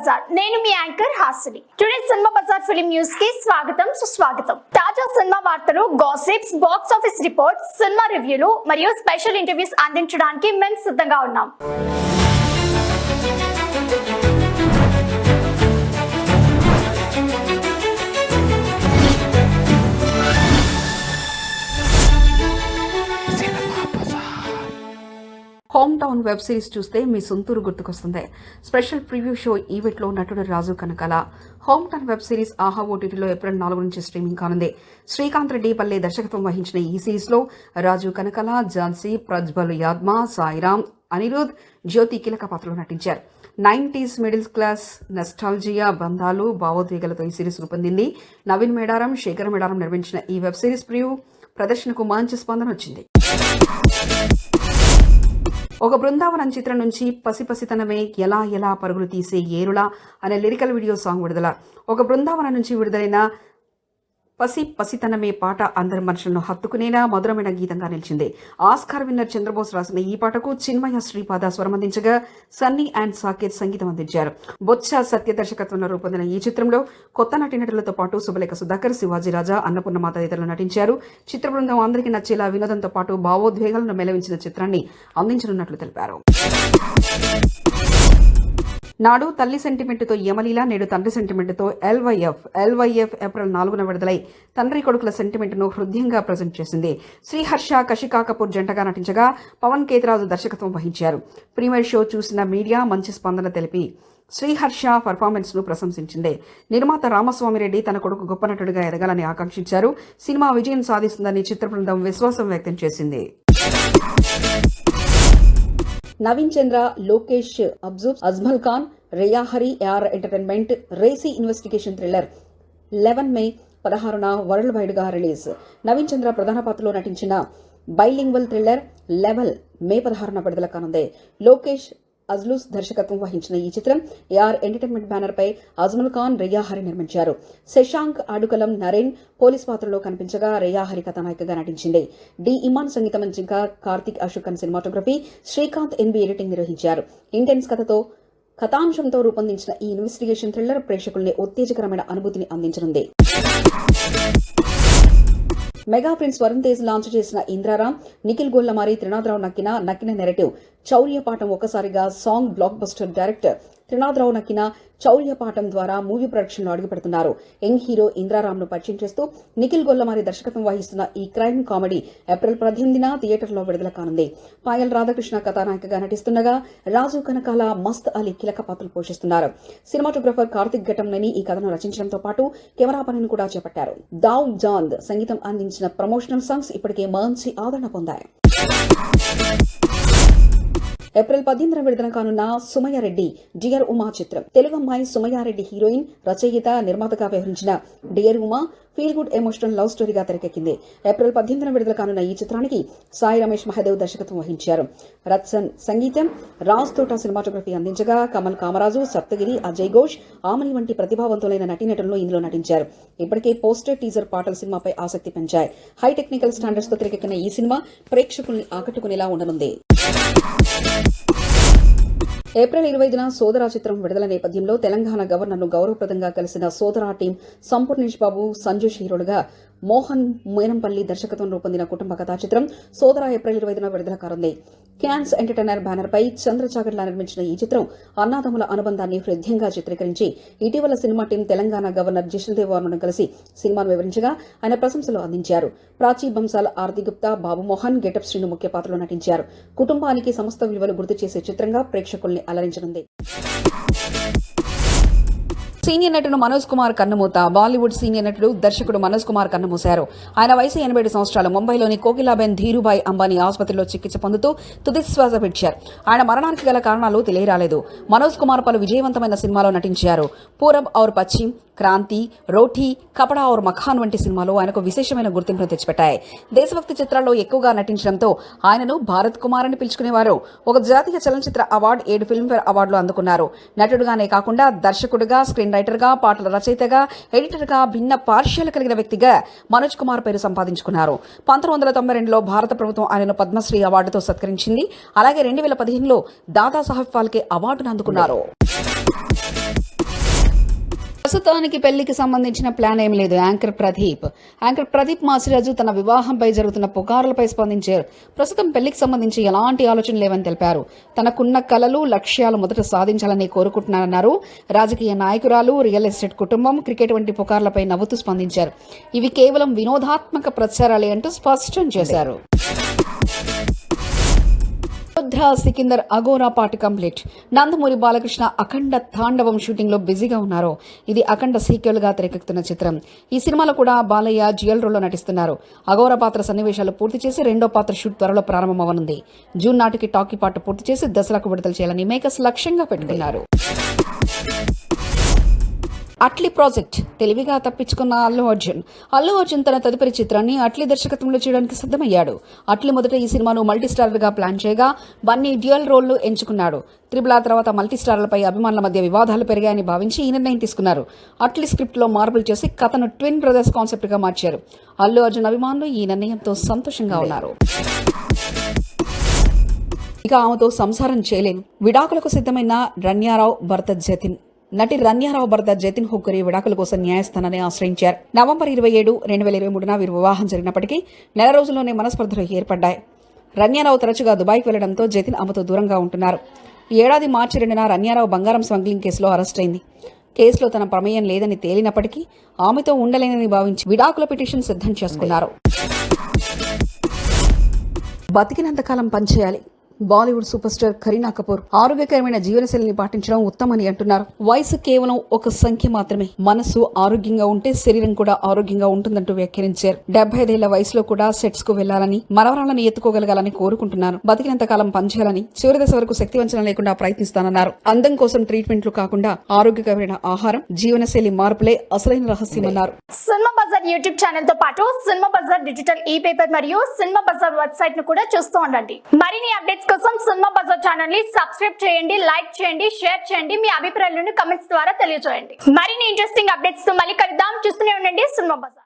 బజార్. నేను మీ anchor Hasini. Today cinema bazaar film news కి స్వాగతం సుస్వాగతం. తాజా సినిమా వార్తలు, gossips, box office reports, cinema రివ్యూలు మరియు స్పెషల్ ఇంటర్వ్యూస్ అందించడానికి మేము సిద్ధంగా ఉన్నాం. హోమ్ టౌన్ వెబ్ సిరీస్ చూస్తే మీ సొంతూరు గుర్తుకొస్తుంది. స్పెషల్ ప్రివ్యూ షో ఈవెంట్లో నటుడు Raju Kanakala. Home town web series Aha ఓటీటీలో ఏప్రిల్ 4 నుంచి స్ట్రీమింగ్ కానుంది. శ్రీకాంత్ రెడ్డి పల్లె దర్శకత్వం వహించిన ఈ సిరీస్ లో రాజు కనకాల, ఝాన్సీ, ప్రజ్వల్ యాద్మా, సాయిరామ్, అనిరుద్, జ్యోతి కీలక పాత్రలో నటించారు. 90s మిడిల్ క్లాస్ నస్టాల్జియా, బంధాలు, భావోద్వేగాలతో ఈ సిరీస్ రూపొందింది. నవీన్ మేడారం, శేఖర్ మేడారం నిర్మించిన ఈ వెబ్ సిరీస్ ప్రివ్యూ ప్రదర్శనకు మంచి స్పందన వచ్చింది. ఒక బృందావనం చిత్రం నుంచి పసిపసితనమే ఎలా ఎలా పరుగులు తీసే ఏరులా అనే లిరికల్ వీడియో సాంగ్ విడుదల. ఒక బృందావనం నుంచి విడుదలైన పసితనమే పాట అందరి మనుషులను హత్తుకునేలా మధురమైన గీతంగా నిలిచింది. ఆస్కార్ విన్నర్ చంద్రబోస్ రాసిన ఈ పాటకు చిన్మయ శ్రీపాద స్వరమందించగా సన్నీ అండ్ సాకేత్ సంగీతం అందించారు. బొత్స సత్య దర్శకత్వంలో రూపొందిన ఈ చిత్రంలో కొత్త నటీనటులతో పాటు శుభలేఖ సుధాకర్, శివాజీ రాజా, అన్నపూర్ణమాత తదితరులు నటించారు. చిత్ర బృందం అందరికీ నచ్చేలా వినోదంతో పాటు భావోద్వేగాలను మెలవించిన చిత్రాన్ని అందించనున్నట్లు తెలిపారు. నాడు తల్లి సెంటిమెంట్తో యమలీలా, నేడు తండ్రి సెంటిమెంట్తో ఎల్వైఎఫ్ ఏప్రిల్ 4న విడుదలై తండ్రి కొడుకుల సెంటిమెంట్ను హృదయంగా ప్రజెంట్ చేసింది. శ్రీహర్ష, కషికా కపూర్ జంటగా నటించగా పవన్ కేతరాజు దర్శకత్వం వహించారు. ప్రీమియర్ షో చూసిన మీడియా మంచి స్పందన తెలిపి శ్రీహర్ష పర్ఫార్మెన్స్ ను ప్రశంసించింది. నిర్మాత రామస్వామిరెడ్డి తన కొడుకు గొప్ప నటుడిగా ఎదగాలని ఆకాంక్షించారు. సినిమా విజయం సాధిస్తుందని చిత్ర బృందం విశ్వాసం వ్యక్తం చేసింది. Naveen Chandra, Lokesh, Ajmal Khan, Riya Hari, AR entertainment racy investigation thriller 11 May 16న వరల్డ్ వైడ్ గా రిలీజ్. నవీన్ చంద్ర ప్రధాన పాత్రలో నటించిన బైలింగ్వల్ థ్రిల్లర్ లెవెల్ మే 16న విడుదల కానుంది. లోకేష్ అజ్లూస్ దర్శకత్వం వహించిన ఈ చిత్రం AR ఎంటర్టైన్మెంట్ బ్యానర్ పై అజ్మల్ ఖాన్, రియా హరి నిర్మించారు. శశాంక్ అడుకలం నరేన్ పోలీస్ పాత్రలో కనిపించగా రియా హరి కథానాయికగా నటించింది. డి ఇమాన్ సంగీతం అందించగా Karthik Ashokan cinematography, Srikanth NB editing నిర్వహించారు. ఇంటెన్స్ కథాంశంతో రూపొందించిన ఈ ఇన్వెస్టిగేషన్ థ్రిల్లర్ ప్రేక్షకుల్ని ఉత్తేజకరమైన అనుభూతిని అందించనుంది. Mega prince Varun Tej launch చేసిన ఇంద్రారాం, నిఖిల్ గొల్లమారి, త్రినాథరావు నక్కిన నెరేటివ్ చౌర్యపాఠం ఒక్కసారిగా song blockbuster. Director Trinatharao Nakkina Chauryapatham ద్వారా మూవీ ప్రొడక్షన్ లో అడుగుపెడుతున్నారు. యంగ్ హీరో ఇంద్రారాంను పరిచయం చేస్తూ నిఖిల్ గొల్లమారి దర్శకత్వం వహిస్తున్న ఈ క్రైమ్ కామెడీ ఏప్రిల్ 18న థియేటర్లో విడుదల కానుంది. పాయల్ రాధాకృష్ణ కథానాయికగా నటిస్తుండగా రాజు కనకాల, మస్త్ అలీ కీలక పాత్రలు పోషిస్తున్నారు. సినిమాటోగ్రఫర్ కార్తిక్ ఘటంనేని ఈ కథను రచించడంతో పాటు కెమెరా పనిని కూడా చేపట్టారు. దావ్ జాంద్ సంగీతం అందించిన ప్రమోషనల్ సాంగ్స్ ఇప్పటికే మంచి ఆదరణ పొందాయి. ఏప్రిల్ 18న విడుదల కానున్న సుమయారెడ్డి డియర్ ఉమా చిత్రం. తెలుగు అమ్మాయి సుమయారెడ్డి హీరోయిన్, రచయిత, నిర్మాతగా వ్యవహరించిన dear Uma feel good emotional love స్టోరీగా తెరకెక్కింది. ఏప్రిల్ 18న విడుదల కానున్న ఈ చిత్రానికి సాయి రమేష్ మహాదేవ్ దర్శకత్వం వహించారు. రత్సన్ సంగీతం, రాజ్ తోట సినిమాటోగ్రఫీ అందించగా కమల్ కామరాజు, సప్తగిరి, అజయ్ ఘోష్, ఆమని వంటి ప్రతిభావంతులైన నటీనటులు ఇందులో నటించారు. ఇప్పటికే పోస్టర్, టీజర్ పాటల సినిమాపై ఆసక్తి పెంచాయి. హై టెక్నికల్ స్టాండర్డ్స్ తో తెరకెక్కిన ఈ సినిమా ప్రేక్షకుల్ని ఆకట్టుకునేలా ఉండనుంది. ఏప్రిల్ 25న సోదరా చిత్రం విడుదల నేపథ్యంలో తెలంగాణ గవర్నర్ను గౌరవప్రదంగా కలిసిన సోదరా టీం సంపూర్ణేష్ బాబు, సంజయ్ హీరోలుగా మోహన్ మేనంపల్లి దర్శకత్వం రూపొందిన కుటుంబ కథా చిత్రం సోదరా ఏప్రిల్ 25న విడుదల కానుంది. క్యాన్స్ ఎంటర్టైనర్ బ్యానర్ పై చంద్రచాగర్లా నిర్మించిన ఈ చిత్రం అన్నాదమ్ముల అనుబంధాన్ని హృదయంగా చిత్రీకరించి ఇటీవల cinema team Telangana governor Jishnudev వర్మను కలిసి సినిమాను వివరించగా ఆయన ప్రశంసలు అందించారు. ప్రాచీ బంసాల్, ఆర్తి గుప్తా, బాబు మోహన్, గెటప్ శ్రీను ముఖ్య పాత్రలో నటించారు. కుటుంబానికి సమస్త విలువలు గుర్తు చేసే చిత్రంగా ప్రేక్షకుల్ని అలరించనుంది. సీనియర్ నటుడు మనోజ్ కుమార్ కన్నుమూత. బాలీవుడ్ సీనియర్ నటుడు, దర్శకుడు మనోజ్ కుమార్ కన్నుమూశారు. ఆయన వయసు 87 సంవత్సరాలు. ముంబైలోని కోకిలాబెన్ ధీరుభాయ్ అంబానీ ఆసుపత్రిలో చికిత్స పొందుతూ తుదిశ్వాస విడిచారు. ఆయన మరణానికి గల కారణాలు తెలియరాలేదు. మనోజ్ కుమార్ పలు విజయవంతమైన సినిమాలో నటించారు. పూరబ్ ఔర్ పశ్చిమ్, క్రాంతి, రోటీ, కపడా ఔర్ మఖాన్ వంటి సినిమాలు ఆయనకు విశేషమైన గుర్తింపును తెచ్చిపెట్టాయి. దేశభక్తి చిత్రాల్లో ఎక్కువగా నటించడంతో ఆయనను భారత్ కుమార్ అని పిలుచుకునేవారు. ఒక జాతీయ చలనచిత్ర అవార్డు, 7 ఫిల్మ్ఫేర్ అవార్డులు అందుకున్నారు. నటుడుగానే కాకుండా దర్శకుడుగా, స్క్రీన్ రైటర్గా, పాటల రచయితగా, ఎడిటర్గా భిన్న పార్శ్యాలు కలిగిన వ్యక్తిగా మనోజ్ కుమార్ పేరు సంపాదించుకున్నారు. 1992లో భారత ప్రభుత్వం ఆయనను పద్మశ్రీ అవార్డుతో సత్కరించింది. అలాగే 2015లో దాదాసాహెబ్ ఫాల్కే అవార్డును అందుకున్నారు. ప్రస్తుతానికి పెళ్లికి సంబంధించిన ప్లాన్ ఏం లేదు. యాంకర్ ప్రదీప్ మాసిరాజు తన వివాహంపై జరుగుతున్న పుకార్లపై స్పందించారు. ప్రస్తుతం పెళ్లికి సంబంధించి ఎలాంటి ఆలోచన లేవని తెలిపారు. తనకున్న కలలు, లక్ష్యాలు మొదట సాధించాలని కోరుకుంటున్నారన్నారు. రాజకీయ నాయకురాలు, రియల్ ఎస్టేట్ కుటుంబం, క్రికెట్ వంటి పుకార్లపై నవ్వుతూ స్పందించారు. ఇవి కేవలం వినోదాత్మక ప్రచారాలే అంటూ స్పష్టం చేశారు. సికిందర్ అగోరా part complete. Nandamuri Balakrishna Akhanda Tandavam shooting లో బిజీగా ఉన్నారు. ఇది అఖండ సీక్వెల్ గా తెరకెక్కుతున్న చిత్రం. ఈ సినిమాలో కూడా బాలయ్య డ్యూయల్ రోల్ లో నటిస్తున్నారు. అగోరా పాత్ర సన్నివేశాలు పూర్తి చేసి రెండో పాత్ర షూట్ త్వరలో ప్రారంభమవనుంది. జూన్ నాటికి టాకీ పార్ట్ పూర్తి చేసి దసరాకు విడుదల చేయాలని మేకర్స్ లక్ష్యంగా పెట్టుకున్నారు. అట్లీ ప్రాజెక్ట్ తెలివిగా తప్పించుకున్న అల్లు అర్జున్ తన తదుపరి చిత్రాన్ని అట్లీ దర్శకత్వంలో చేయడానికి సిద్ధమయ్యాడు. అట్లీ మొదట ఈ సినిమాను మల్టీస్టారర్ గా ప్లాన్ చేయగా బన్నీ డ్యూయల్ రోల్ ను ఎంచుకున్నాడు. త్రిబుల్ ఆర్ తర్వాత మల్టీస్టారర్లపై అభిమానుల మధ్య వివాదాలు పెరిగాయని భావించి ఈ నిర్ణయం తీసుకున్నారు. అట్లీ స్క్రిప్ట్ లో మార్పులు చేసి కథను ట్విన్ బ్రదర్స్ కాన్సెప్ట్ గా మార్చారు. అల్లు అర్జున్ అభిమానులు ఈ నిర్ణయంతో సంతోషంగా ఉన్నారు. ఇక ఆమెతో సంసారం చేయలేను. విడాకులకు సిద్ధమైన నటి రన్యారావు భర్త జతిన్ హుక్కరి విడాకుల కోసం న్యాయస్థానాన్ని ఆశ్రయించారు. నవంబర్ 27, 2023 వీరు వివాహం జరిగినప్పటికీ నెల రోజుల్లోనే మనస్పర్ధలు ఏర్పడ్డాయి. రన్యారావు తరచుగా దుబాయ్కి వెళ్లడంతో జతిన్ ఆమెతో దూరంగా ఉంటున్నారు. ఈ ఏడాది మార్చి 2న రన్యారావు బంగారం స్మగ్లింగ్ కేసులో అరెస్ట్ అయింది. కేసులో తన ప్రమేయం లేదని తేలినప్పటికీ ఆమెతో ఉండలేనని భావించి విడాకుల పిటిషన్ సిద్ధం చేసుకున్నారు. బతికినంతకాలం పనిచేయాలి. బాలీవుడ్ సూపర్ స్టార్ కరీనా కపూర్ ఆరోగ్యకరమైన జీవనశైలిని పాటించడం ఉత్తమని అంటున్నారు. వయసు కేవలం ఒక సంఖ్య మాత్రమే. మనసు ఆరోగ్యంగా ఉంటే శరీరం కూడా ఆరోగ్యంగా ఉంటుందంటూ వ్యాఖ్యానించారు. 75 వయసులో కూడా సెట్స్ కు వెళ్లాలని, మనవరాలను ఎత్తుకోగలగాలని కోరుకుంటున్నారు. బతికినంతకాలం పనిచేయాలని, చివరి దశ వరకు శక్తివంచన లేకుండా ప్రయత్నిస్తానన్నారు. అందం కోసం ట్రీట్మెంట్లు కాకుండా ఆరోగ్యకరమైన ఆహారం, జీవనశైలి మార్పులే అసలైన రహస్యమన్నారు. సినిమా బజార్ యూట్యూబ్ ఛానల్ తో పాటు సినిమా బజార్ డిజిటల్ ఈ పేపర్ మరియు సినిమా బజార్ వెబ్సైట్ ను కూడా చూస్తూ ఉండండి. మరిన్ని అప్డేట్స్ కోసం సినిమా బజార్ ఛానల్ ని సబ్స్క్రైబ్ చేయండి, లైక్ చేయండి, షేర్ చేయండి. మీ అభిప్రాయాలను కమెంట్స్ ద్వారా తెలియజేయండి. మరిన్ని ఇంట్రెస్టింగ్ అప్డేట్స్ తో మళ్ళీ కలుద్దాం. చూస్తూనే ఉండండి సినిమా బజార్.